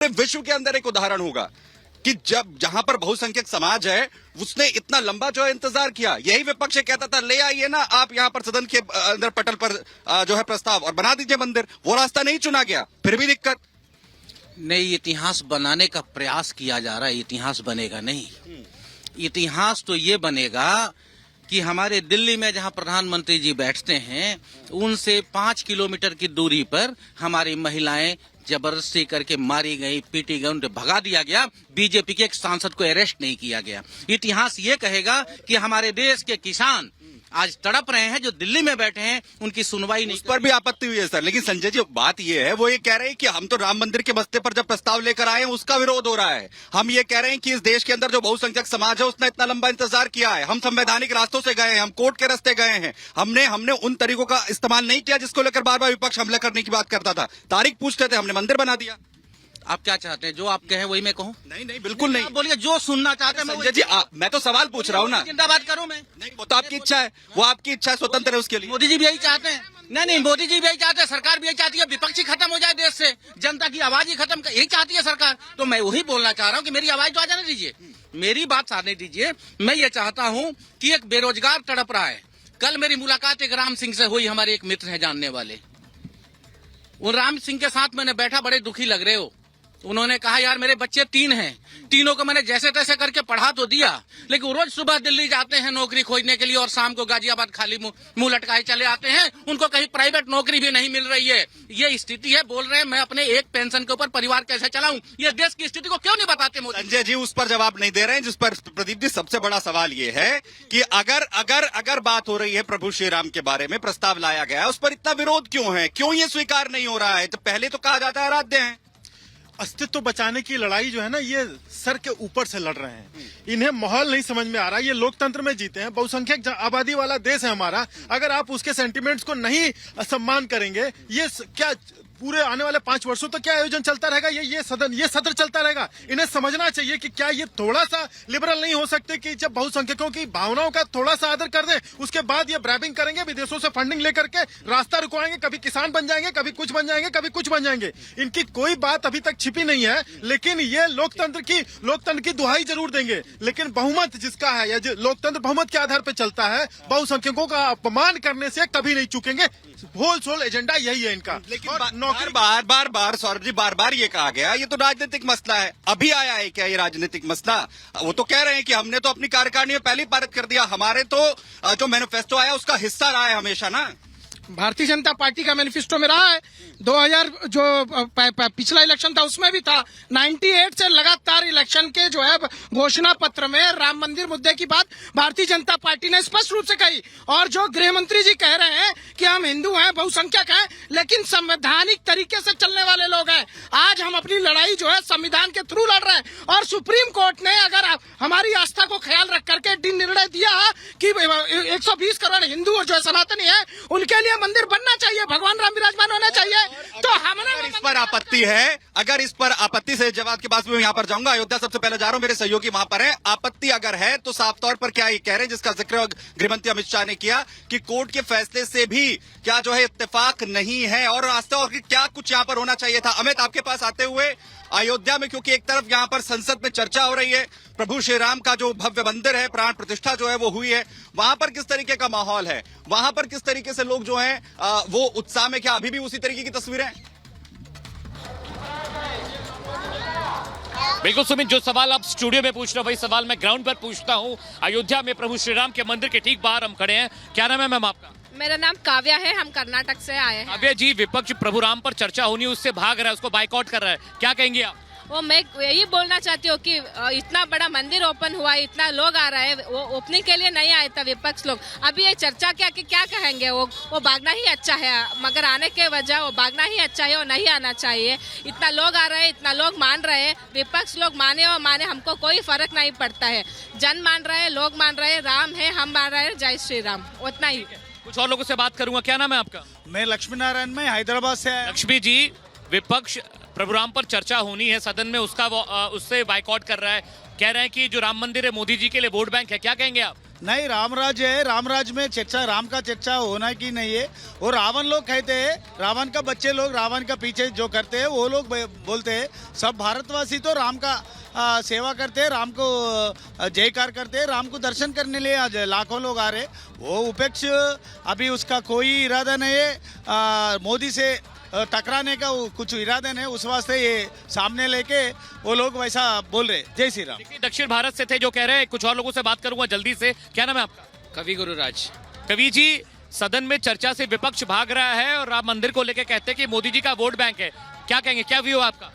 विश्व के अंदर एक उदाहरण होगा कि जब जहां पर बहुसंख्यक समाज है उसने इतना लंबा जो है इंतजार किया। यही विपक्ष कहता था ले आइए ना आप यहां पर सदन के अंदर पटल पर जो है प्रस्ताव और बना दीजिए मंदिर। वो रास्ता नहीं चुना गया, फिर भी दिक्कत। नहीं, इतिहास बनाने का प्रयास किया जा रहा है, इतिहास बनेगा नहीं। इतिहास तो ये बनेगा कि हमारे दिल्ली में जहां प्रधानमंत्री जी बैठते हैं उनसे 5 किलोमीटर की दूरी पर हमारी महिलाएं जबरदस्ती करके मारी गई, पीटी गई, उन्हें भगा दिया गया। बीजेपी के एक सांसद को अरेस्ट नहीं किया गया। इतिहास ये कहेगा कि हमारे देश के किसान आज तड़प रहे हैं, जो दिल्ली में बैठे हैं उनकी सुनवाई नहीं। उस पर भी आपत्ति हुई है सर, लेकिन संजय जी बात ये है, वो ये कह रहे हैं कि हम तो राम मंदिर के मसले पर जब प्रस्ताव लेकर आए हैं उसका विरोध हो रहा है। हम ये कह रहे हैं कि इस देश के अंदर जो बहुसंख्यक समाज है उसने इतना लंबा इंतजार किया है। हम संवैधानिक रास्तों से गए हैं, हम कोर्ट के रास्ते गए हैं, हमने उन तरीकों का इस्तेमाल नहीं किया जिसको लेकर बार बार विपक्ष हमला करने की बात करता था। तारीख पूछते थे, हमने मंदिर बना दिया। आप क्या चाहते हैं? जो आप कहें वही मैं कहूं? नहीं नहीं बिल्कुल नहीं। बोलिए जो सुनना चाहते हैं। संजय जी मैं तो सवाल पूछ रहा हूँ ना। जिंदाबाद करूं मैं? नहीं, वो तो आपकी इच्छा है, वो आपकी इच्छा है, स्वतंत्र है उसके लिए। मोदी जी भी यही चाहते हैं। नहीं, मोदी जी भी यही चाहते हैं, सरकार भी यही चाहती है, विपक्ष ही खत्म हो जाए देश से, जनता की आवाज ही खत्म, यही चाहती है सरकार। तो मैं वही बोलना चाह रहा हूँ कि मेरी आवाज तो आ जाने दीजिए, मेरी बात आने दीजिए। मैं ये चाहता हूँ कि एक बेरोजगार तड़प रहा है। कल मेरी मुलाकात एक राम सिंह से हुई, हमारे एक मित्र है जानने वाले। उन राम सिंह के साथ मैंने बैठा, बड़े दुखी लग रहे हो। उन्होंने कहा यार मेरे बच्चे 3 हैं, तीनों को मैंने जैसे तैसे करके पढ़ा तो दिया, लेकिन वो रोज सुबह दिल्ली जाते हैं नौकरी खोजने के लिए और शाम को गाजियाबाद खाली मुंह लटकाए चले आते हैं। उनको कहीं प्राइवेट नौकरी भी नहीं मिल रही है। ये स्थिति है। बोल रहे हैं मैं अपने एक पेंशन के ऊपर परिवार कैसे चलाऊं। ये देश की स्थिति को क्यों नहीं बताते मोदी? संजय जी उस पर जवाब नहीं दे रहे हैं, जिस पर प्रदीप जी सबसे बड़ा सवाल ये है कि अगर बात हो रही है प्रभु श्री राम के बारे में, प्रस्ताव लाया गया है, उस पर इतना विरोध क्यों है? क्यों ये स्वीकार नहीं हो रहा है? तो पहले तो कहा जाता है आराध्य है। अस्तित्व बचाने की लड़ाई जो है ना, ये सर के ऊपर से लड़ रहे हैं। इन्हें माहौल नहीं समझ में आ रहा। ये लोकतंत्र में जीते हैं, बहुसंख्यक आबादी वाला देश है हमारा। अगर आप उसके सेंटिमेंट्स को नहीं सम्मान करेंगे, ये क्या पूरे आने वाले 5 वर्षों तक क्या आयोजन चलता रहेगा? ये सत्र चलता रहेगा। इन्हें समझना चाहिए कि क्या ये थोड़ा सा लिबरल नहीं हो सकते कि जब बहुसंख्यकों की भावनाओं का थोड़ा सा आदर कर दें, उसके बाद ये ब्रैबिंग करेंगे, विदेशों से फंडिंग लेकर के रास्ता रुकवाएंगे, कभी किसान बन जाएंगे, कभी कुछ बन जाएंगे, कभी कुछ बन जाएंगे। इनकी कोई बात अभी तक छिपी नहीं है, लेकिन ये लोकतंत्र की दुहाई जरूर देंगे। लेकिन बहुमत जिसका है, या लोकतंत्र बहुमत के आधार पर चलता है, बहुसंख्यकों का अपमान करने से कभी नहीं चूकेंगे। होल सोल एजेंडा यही है इनका। लेकिन बार सौरभ जी बार ये कहा गया ये तो राजनीतिक मसला है। अभी आया है क्या ये राजनीतिक मसला? वो तो कह रहे हैं कि हमने तो अपनी कार्यकारिणी में पहले ही पारित कर दिया। हमारे तो जो मैनिफेस्टो आया उसका हिस्सा रहा है हमेशा ना। भारतीय जनता पार्टी का मैनिफेस्टो में रहा है। 2000 जो पिछला इलेक्शन था उसमें भी था। 98 से लगातार इलेक्शन के जो है घोषणा पत्र में राम मंदिर मुद्दे की बात भारतीय जनता पार्टी ने स्पष्ट रूप से कही। और जो गृह मंत्री जी कह रहे हैं कि हम हिंदू हैं, बहुसंख्यक हैं, लेकिन संवैधानिक तरीके से चलने वाले लोग हैं। आज हम अपनी लड़ाई जो है संविधान के थ्रू लड़ रहे हैं और सुप्रीम कोर्ट ने अगर हमारी आस्था को ख्याल रख करके निर्णय दिया कि 120 करोड़ हिंदू जो है सनातनी है उनके लिए मंदिर बनना चाहिए, भगवान राम विराजमान होना चाहिए। तो हमने इस पर आपत्ति है, अगर इस पर आपत्ति से जवाब के पास मैं यहाँ पर जाऊंगा। अयोध्या सबसे पहले जा रहा हूँ, मेरे सहयोगी वहां पर है। आपत्ति अगर है तो साफ तौर पर क्या ये कह रहे हैं, जिसका जिक्र गृहमंत्री अमित शाह ने किया कि कोर्ट के फैसले से भी क्या जो है इत्तेफाक नहीं है और रास्ता और क्या कुछ यहाँ पर होना चाहिए था। अमित आपके पास आते हुए, अयोध्या में क्योंकि एक तरफ यहाँ पर संसद में चर्चा हो रही है, प्रभु श्री राम का जो भव्य मंदिर है, प्राण प्रतिष्ठा जो है वो हुई है, वहां पर किस तरीके का माहौल है? वहां पर किस तरीके से लोग जो हैं वो उत्साह में, क्या अभी भी उसी तरीके की तस्वीरें? बिल्कुल सुमित, जो सवाल आप स्टूडियो में पूछ रहे हो वही सवाल मैं ग्राउंड पर पूछता हूँ। अयोध्या में प्रभु श्री राम के मंदिर के ठीक बाहर हम खड़े हैं। क्या नाम है मैम आपका? मेरा नाम काव्या है, हम कर्नाटक से आए हैं। काव्या जी, विपक्ष प्रभु राम पर चर्चा होनी उससे भाग रहा है, उसको बाइकआउट कर रहा है, क्या कहेंगे आप? वो मैं यही बोलना चाहती हूँ कि इतना बड़ा मंदिर ओपन हुआ, इतना लोग आ रहे हैं, वो ओपनिंग के लिए नहीं आए था विपक्ष लोग। अभी ये चर्चा क्या कहेंगे? वो भागना ही अच्छा है, मगर आने के वजह वो भागना ही अच्छा है, वो नहीं आना चाहिए। इतना लोग आ रहे हैं, इतना लोग मान रहे हैं, विपक्ष लोग माने और माने, हमको कोई फर्क नहीं पड़ता है। जन मान रहे हैं, लोग मान रहे हैं, राम है, हम मान रहे हैं, जय श्री राम, उतना ही। कुछ और लोगों से बात करूंगा। क्या नाम है आपका? मैं लक्ष्मी नारायण, मैं हैदराबाद से आया। लक्ष्मी जी, विपक्ष प्रभु राम पर चर्चा होनी है सदन में, उससे बाइकआउट कर रहा है, कह रहे हैं कि जो राम मंदिर है मोदी जी के लिए वोट बैंक है, क्या कहेंगे आप? नहीं, रामराज है, रामराज में चर्चा, राम का चर्चा होना की नहीं है। और रावण लोग कहते हैं, रावण का बच्चे लोग रावण का पीछे जो करते हैं वो लोग बोलते हैं सब भारतवासी तो राम का सेवा करते हैं, राम को जयकार करते हैं, राम को दर्शन करने लिए आज लाखों लोग आ रहे। वो उपेक्ष अभी उसका कोई इरादा नहीं है मोदी से टकराने का, कुछ इरादे नहीं, उस वास्ते ये सामने लेके वो लोग वैसा बोल रहे। जय श्री राम। देखिए, दक्षिण भारत से थे जो कह रहे हैं, कुछ और लोगों से बात करूंगा जल्दी से। क्या नाम है आपका? कवि गुरुराज। कवि जी, सदन में चर्चा से विपक्ष भाग रहा है और राम मंदिर को लेकर कहते हैं कि मोदी जी का वोट बैंक है, क्या कहेंगे, क्या व्यू है आपका?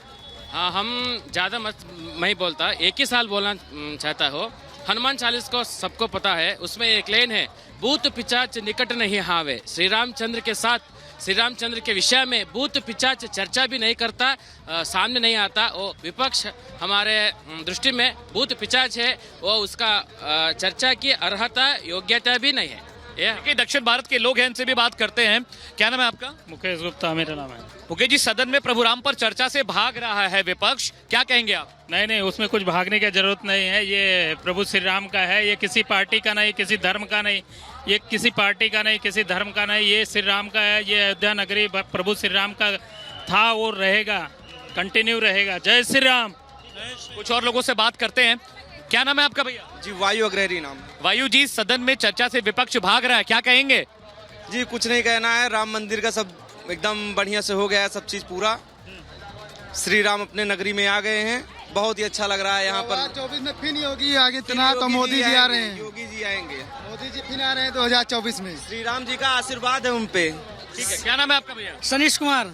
हाँ, हम ज़्यादा मत नहीं बोलता, एक ही साल बोलना चाहता हो। हनुमान चालीस को सबको पता है, उसमें एक लाइन है, भूत पिचाच निकट नहीं हावे। श्री रामचंद्र के साथ, श्री रामचंद्र के विषय में भूत पिचाच चर्चा भी नहीं करता, सामने नहीं आता। वो विपक्ष हमारे दृष्टि में भूत पिचाच है, वो उसका चर्चा की अर्हता योग्यता भी नहीं है। देखिए, दक्षिण भारत के लोग हैं, इनसे भी बात करते हैं। क्या नाम है आपका? मुकेश गुप्ता मेरा नाम है। मुकेश जी, सदन में प्रभु राम पर चर्चा से भाग रहा है विपक्ष, क्या कहेंगे आप? नहीं, उसमें कुछ भागने की जरूरत नहीं है। ये प्रभु श्री राम का है, ये किसी पार्टी का नहीं, किसी धर्म का नहीं, ये किसी पार्टी का नहीं, किसी धर्म का नहीं, ये श्री राम का है। ये अयोध्या नगरी प्रभु श्री राम का था और रहेगा, कंटिन्यू रहेगा। जय श्री राम। कुछ और लोगों से बात करते हैं। क्या नाम है आपका भैया? जी, वायु अग्रहरी नाम। वायु जी, सदन में चर्चा से विपक्ष भाग रहा है, क्या कहेंगे? जी, कुछ नहीं कहना है, राम मंदिर का सब एकदम बढ़िया से हो गया है, सब चीज पूरा। श्री राम अपने नगरी में आ गए हैं, बहुत ही अच्छा लग रहा है यहाँ पर। 2024 में फिर योगी आगे चुनाव तो मोदी जी आ रहे हैं, योगी जी आएंगे, मोदी जी फिर आ रहे हैं 2024 में। श्री राम जी का आशीर्वाद है उन पे। ठीक है, क्या नाम है आपका भैया? सनीश कुमार।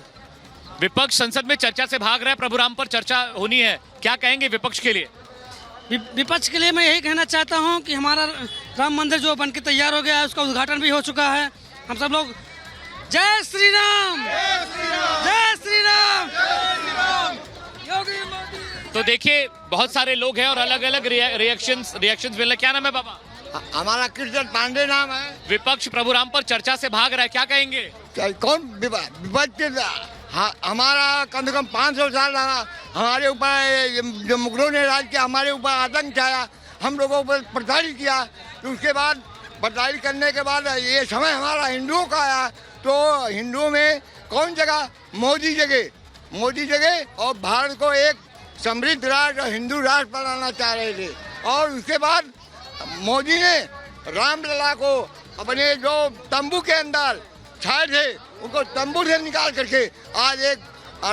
विपक्ष संसद में चर्चा से भाग रहा है, प्रभु राम पर चर्चा होनी है, क्या कहेंगे विपक्ष के लिए? विपक्ष के लिए मैं यही कहना चाहता हूं कि हमारा राम मंदिर जो बनके तैयार हो गया है, उसका उद्घाटन भी हो चुका है। हम सब लोग जय श्री राम, जय श्री राम, योगी मोदी। तो देखिए, बहुत सारे लोग हैं और अलग अलग रिएक्शंस मिल रहे हैं। क्या नाम है बाबा? हमारा कृष्ण पांडे नाम है। विपक्ष प्रभु राम पर चर्चा से भाग रहा है, क्या कहेंगे? कौन विपक्ष? हमारा कम से कम 500 साल रहा, हमारे ऊपर जो मुगलों ने राज किया, हमारे ऊपर आतंक छाया, हम लोगों पर प्रताड़ित किया। तो उसके बाद प्रताड़ित करने के बाद ये समय हमारा हिंदुओं का आया, तो हिंदुओं में कौन जगह? मोदी जगह और भारत को एक समृद्ध राष्ट्र, हिंदू राष्ट्र बनाना चाह रहे थे। और उसके बाद मोदी ने रामलला को अपने जो तंबू के अंदर छाए थे, उनको तंबू से निकाल करके आज एक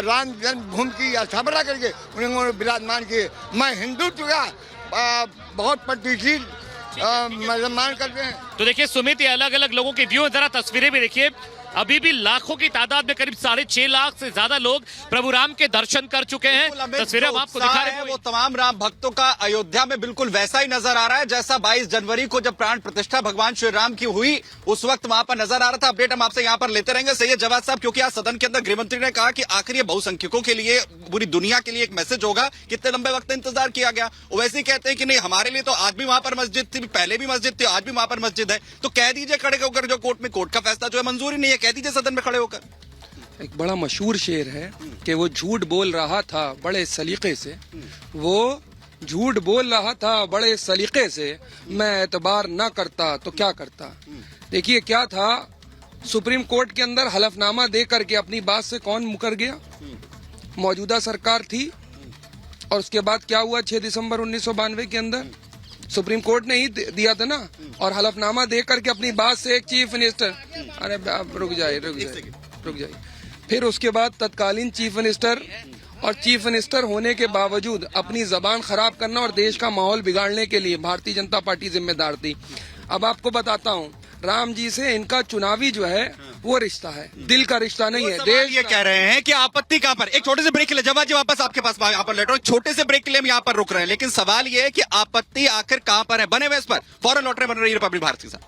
राम जन्मभूमि की स्थापना करके उन्होंने विराजमान किए। मैं हिंदुत्व का बहुत प्रतिष्ठित सम्मान करते हैं। तो देखिए सुमित, ये अलग अलग लोगों के व्यू हैं, जरा तस्वीरें भी देखिए। अभी भी लाखों की तादाद में करीब 6.5 लाख से ज्यादा लोग प्रभु राम के दर्शन कर चुके हैं। तस्वीरें हम आपको दिखा रहे हैं, वो तमाम राम भक्तों का अयोध्या में बिल्कुल वैसा ही नजर आ रहा है जैसा 22 जनवरी को जब प्राण प्रतिष्ठा भगवान श्री राम की हुई उस वक्त वहां पर नजर आ रहा था। अपडेट हम आपसे यहाँ पर लेते रहेंगे। सैयद जवाद साहब, क्योंकि आज सदन के अंदर गृहमंत्री ने कहा कि आखिर ये बहुसंख्यकों के लिए, पूरी दुनिया के लिए एक मैसेज होगा, कितने लंबे वक्त इंतजार किया गया। वैसे ही कहते हैं कि नहीं, हमारे लिए तो आज भी वहां पर मस्जिद थी, पहले भी मस्जिद थी, आज भी वहां पर मस्जिद है। तो कह दीजिए खड़े होकर, जो कोर्ट का फैसला जो है मंजूरी नहीं है, कह दीजिए सदन में खड़े होकर। एक बड़ा मशहूर शेर है कि वो झूठ बोल रहा था बड़े सलीके से, वो झूठ बोल रहा था बड़े सलीके से, मैं एतबार ना करता तो क्या करता। देखिए क्या था, सुप्रीम कोर्ट के अंदर हलफनामा दे करके अपनी बात से कौन मुकर गया? मौजूदा सरकार थी। और उसके बाद क्या हुआ? 6 दिसंबर 1992 के अंदर सुप्रीम कोर्ट ने ही दिया था ना, और हलफनामा दे करके अपनी बात से एक चीफ मिनिस्टर, अरे रुक जाइए, फिर उसके बाद तत्कालीन चीफ मिनिस्टर और चीफ मिनिस्टर होने के बावजूद अपनी जबान खराब करना और देश का माहौल बिगाड़ने के लिए भारतीय जनता पार्टी जिम्मेदार थी। अब आपको बताता हूँ, राम जी से इनका चुनावी जो है वो रिश्ता है, दिल का रिश्ता नहीं है। देश ये कह रहे हैं कि आपत्ति कहां पर? एक छोटे से ब्रेक के लिए जवाब जी वापस आपके पास यहाँ पर लेट रहा हूं। छोटे से ब्रेक के लिए हम यहाँ पर रुक रहे हैं, लेकिन सवाल ये है कि आपत्ति आखिर कहां पर है? बने हुए इस पर फौरन लौट रहे, बन रही रिपब्लिक भारत के साथ।